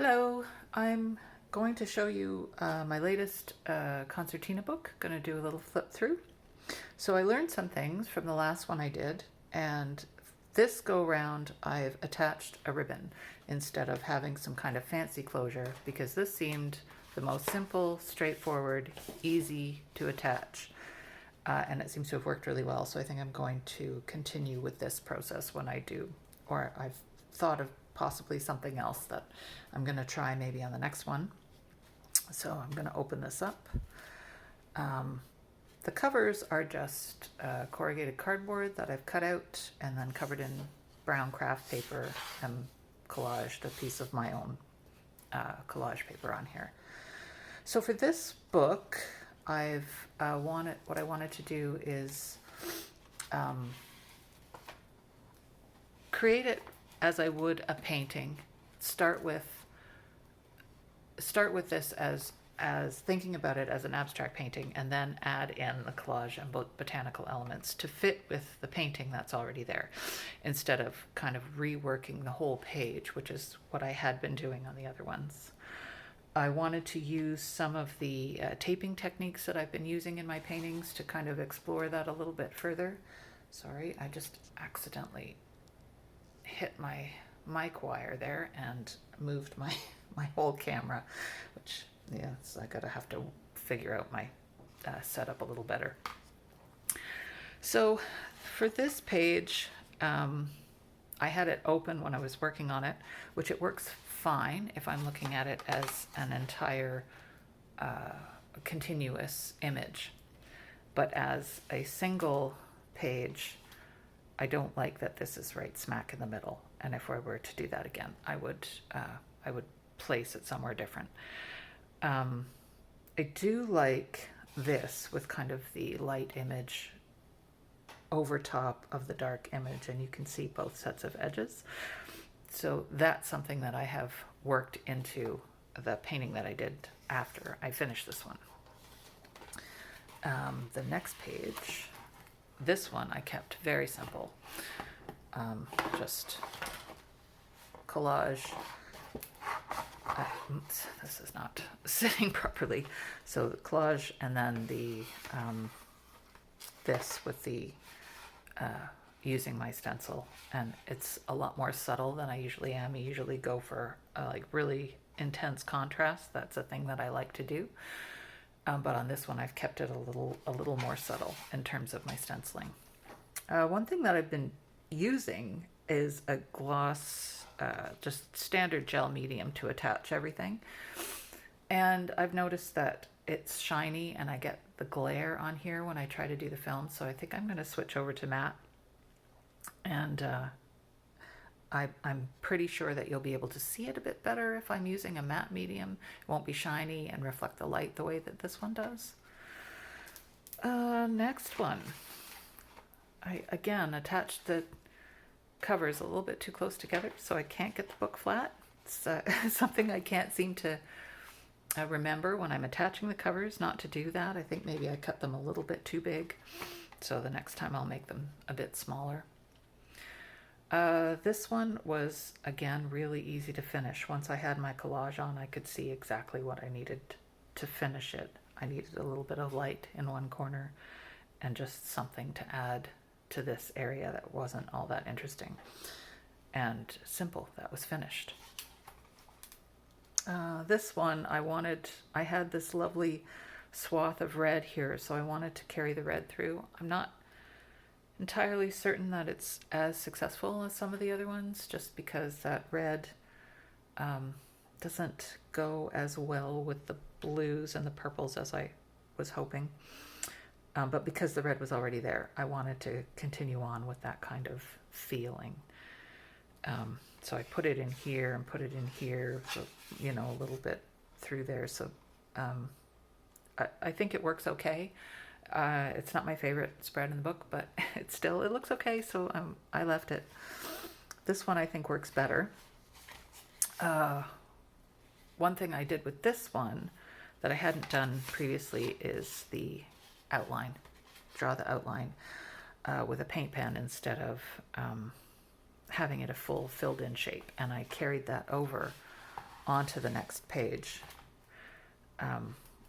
Hello, I'm going to show you my latest concertina book. Going to do a little flip through. So I learned some things from the last one I did, and this go round I've attached a ribbon instead of having some kind of fancy closure because this seemed the most simple, straightforward, easy to attach. And it seems to have worked really well, so I think I'm going to continue with this process when I do, or I've thought of possibly something else that I'm going to try maybe on the next one. So I'm going to open this up. The covers are just corrugated cardboard that I've cut out and then covered in brown craft paper and collaged a piece of my own collage paper on here. So for this book, what I wanted to do is create it as I would a painting. Start with this as thinking about it as an abstract painting, and then add in the collage and botanical elements to fit with the painting that's already there, instead of kind of reworking the whole page, which is what I had been doing on the other ones. I wanted to use some of the taping techniques that I've been using in my paintings to kind of explore that a little bit further. Sorry, I just accidentally hit my mic wire there and moved my whole camera, which, yeah, so I gotta have to figure out my setup a little better. So for this page, I had it open when I was working on it, which it works fine if I'm looking at it as an entire continuous image. But as a single page, I don't like that this is right smack in the middle. And if I were to do that again, I would place it somewhere different. I do like this with kind of the light image over top of the dark image, and you can see both sets of edges. So that's something that I have worked into the painting that I did after I finished this one. The next page, this one I kept very simple. Just collage. This is not sitting properly. So the collage, and then the this with the using my stencil, and it's a lot more subtle than I usually am. I usually go for like really intense contrast. That's a thing that I like to do. But on this one, I've kept it a little more subtle in terms of my stenciling. One thing that I've been using is a gloss, just standard gel medium to attach everything. And I've noticed that it's shiny and I get the glare on here when I try to do the film. So I think I'm going to switch over to matte. And I'm pretty sure that you'll be able to see it a bit better if I'm using a matte medium. It won't be shiny and reflect the light the way that this one does. Next one. I again attached the covers a little bit too close together, so I can't get the book flat. It's something I can't seem to remember when I'm attaching the covers, not to do that. I think maybe I cut them a little bit too big, so the next time I'll make them a bit smaller. This one was, again, really easy to finish. Once I had my collage on, I could see exactly what I needed to finish it. I needed a little bit of light in one corner and just something to add to this area that wasn't all that interesting. And simple, that was finished. This one, I had this lovely swath of red here, so I wanted to carry the red through. I'm not entirely certain that it's as successful as some of the other ones, just because that red doesn't go as well with the blues and the purples as I was hoping. But because the red was already there, I wanted to continue on with that kind of feeling. So I put it in here and put it in here, so, you know, a little bit through there. So I think it works okay. It's not my favorite spread in the book, but it looks okay, so I left it. This one I think works better. One thing I did with this one that I hadn't done previously is the outline. Draw the outline with a paint pen instead of having it a full filled in shape. And I carried that over onto the next page,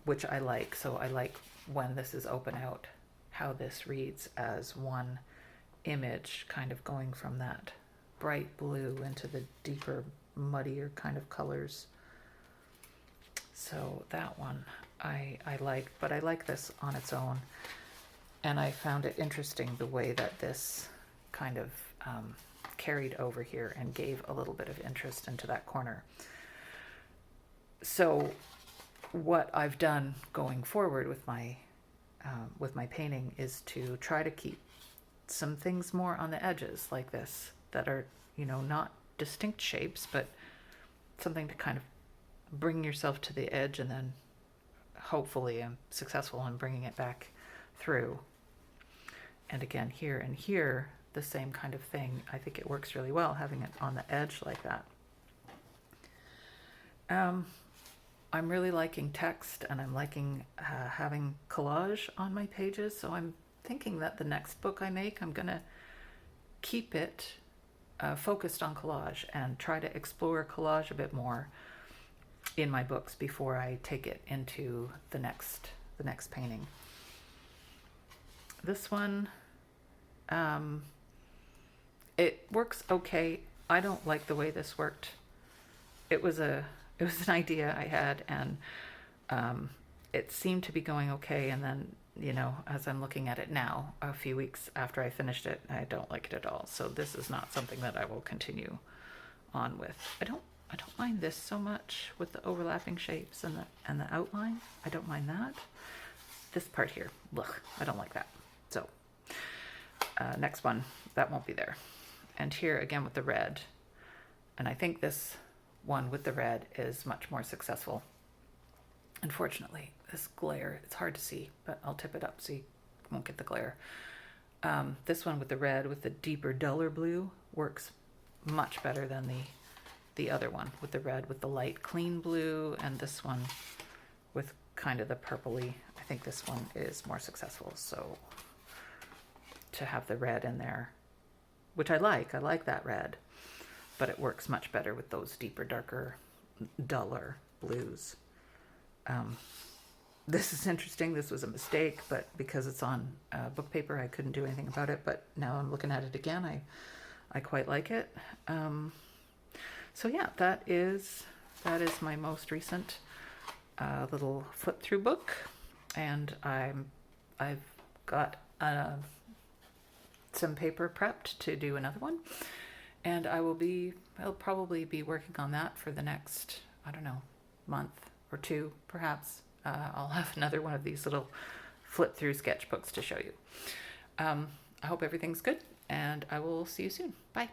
which I like. So I like when this is open out, how this reads as one image, kind of going from that bright blue into the deeper, muddier kind of colors. So that one I like, but I like this on its own. And I found it interesting the way that this kind of carried over here and gave a little bit of interest into that corner. So what I've done going forward with my painting is to try to keep some things more on the edges like this that are, you know, not distinct shapes, but something to kind of bring yourself to the edge, and then hopefully I'm successful in bringing it back through. And again, here and here, the same kind of thing. I think it works really well having it on the edge like that. I'm really liking text, and I'm liking having collage on my pages. So I'm thinking that the next book I make, I'm going to keep it focused on collage and try to explore collage a bit more in my books before I take it into the next painting. This one, it works okay. I don't like the way this worked. It was an idea I had, and it seemed to be going okay, and then, you know, as I'm looking at it now, a few weeks after I finished it, I don't like it at all. So this is not something that I will continue on with. I don't mind this so much with the overlapping shapes and the outline. I don't mind that. This part here, ugh, I don't like that. So next one, that won't be there. And here again with the red, and I think this one with the red is much more successful. Unfortunately, this glare, it's hard to see, but I'll tip it up so you won't get the glare. This one with the red with the deeper, duller blue works much better than the other one with the red with the light, clean blue, and this one with kind of the purpley. I think this one is more successful. So to have the red in there, which I like that red, but it works much better with those deeper, darker, duller blues. This is interesting. This was a mistake, but because it's on book paper, I couldn't do anything about it. But now I'm looking at it again. I quite like it. So yeah, that is my most recent little flip through book, and I've got some paper prepped to do another one, and I'll probably be working on that for the next, I don't know, month or two perhaps. I'll have another one of these little flip through sketchbooks to show you. I hope everything's good, and I will see you soon. Bye.